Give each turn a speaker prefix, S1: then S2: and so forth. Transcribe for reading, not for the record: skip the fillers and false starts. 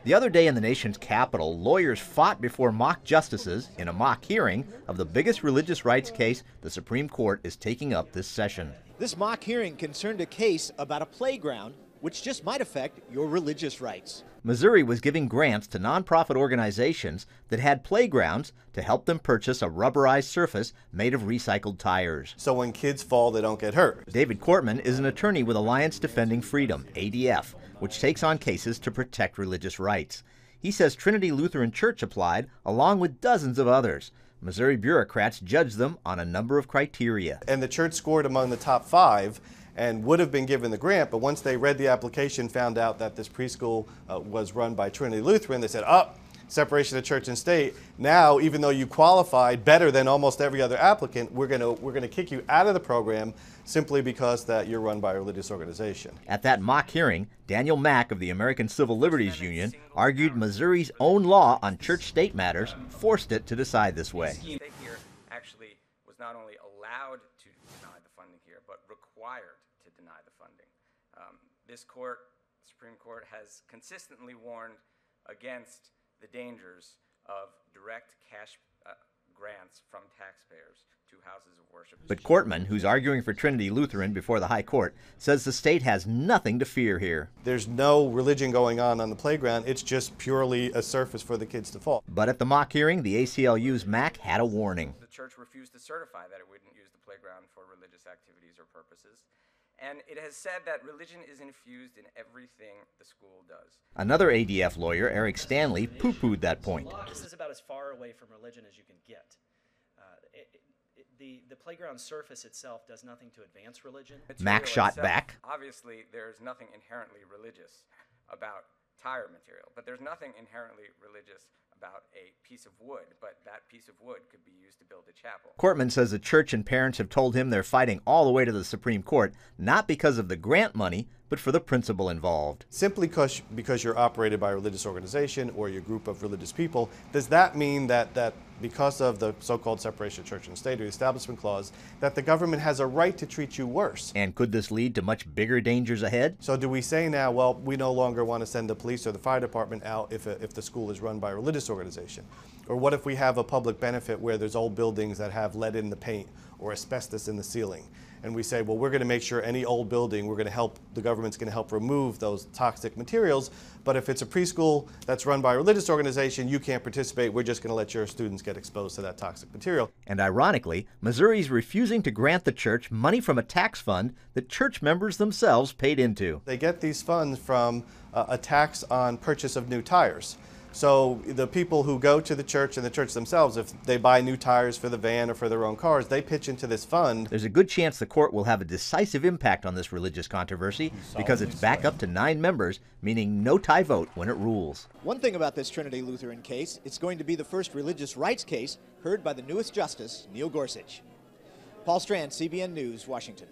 S1: The other day in the nation's capital, lawyers fought before mock justices in a mock hearing of the biggest religious rights case the Supreme Court is taking up this session.
S2: This mock hearing concerned a case about a playground which just might affect your religious rights.
S1: Missouri was giving grants to nonprofit organizations that had playgrounds to help them purchase a rubberized surface made of recycled tires.
S3: So when kids fall, they don't get hurt.
S1: David Cortman is an attorney with Alliance Defending Freedom, ADF, which takes on cases to protect religious rights. He says Trinity Lutheran Church applied, along with dozens of others. Missouri bureaucrats judged them on a number of criteria.
S3: And the church scored among the top 5 and would have been given the grant, but once they read the application, found out that this preschool was run by Trinity Lutheran, they said, separation of church and state. Now, even though you qualified better than almost every other applicant, we're going to kick you out of the program simply because that you're run by a religious organization.
S1: At that mock hearing, Daniel Mack of the American Civil Liberties Union argued Missouri's own law on church-state matters forced it to decide this way.
S4: The state here actually was not only allowed to deny the funding here, but required to deny the funding. This court, the Supreme Court, has consistently warned against the dangers of direct cash grants from taxpayers to houses of worship.
S1: But Cortman, who's arguing for Trinity Lutheran before the High Court, says the state has nothing to fear here.
S3: There's no religion going on the playground. It's just purely a surface for the kids to fall.
S1: But at the mock hearing, the ACLU's Mack had a warning.
S4: The church refused to certify that it wouldn't use the playground for religious activities or purposes. And it has said that religion is infused in everything the school does.
S1: Another ADF lawyer, Eric Stanley, poo-pooed that point.
S5: This is about as far away from religion as you can get. The playground surface itself does nothing to advance religion.
S1: Mack shot back.
S4: Obviously, there's nothing inherently religious about tire material, but there's nothing inherently religious about a piece of wood, but that piece of wood could be used to build a chapel.
S1: Cortman says the church and parents have told him they're fighting all the way to the Supreme Court, not because of the grant money, but for the principle involved.
S3: Simply because you're operated by a religious organization or your group of religious people, does that mean that because of the so-called separation of church and state or the Establishment Clause, that the government has a right to treat you worse?
S1: And could this lead to much bigger dangers ahead?
S3: So do we say now, well, we no longer want to send the police or the fire department out if the school is run by a religious organization? Or what if we have a public benefit where there's old buildings that have lead in the paint or asbestos in the ceiling? And we say, well, we're going to make sure any old building, the government's going to help remove those toxic materials. But if it's a preschool that's run by a religious organization, you can't participate. We're just going to let your students get exposed to that toxic material.
S1: And ironically, Missouri's refusing to grant the church money from a tax fund that church members themselves paid into.
S3: They get these funds from a tax on purchase of new tires. So the people who go to the church and the church themselves, if they buy new tires for the van or for their own cars, they pitch into this fund.
S1: There's a good chance the court will have a decisive impact on this religious controversy because it's back up to 9 members, meaning no tie vote when it rules.
S2: One thing about this Trinity Lutheran case, it's going to be the first religious rights case heard by the newest justice, Neil Gorsuch. Paul Strand, CBN News, Washington.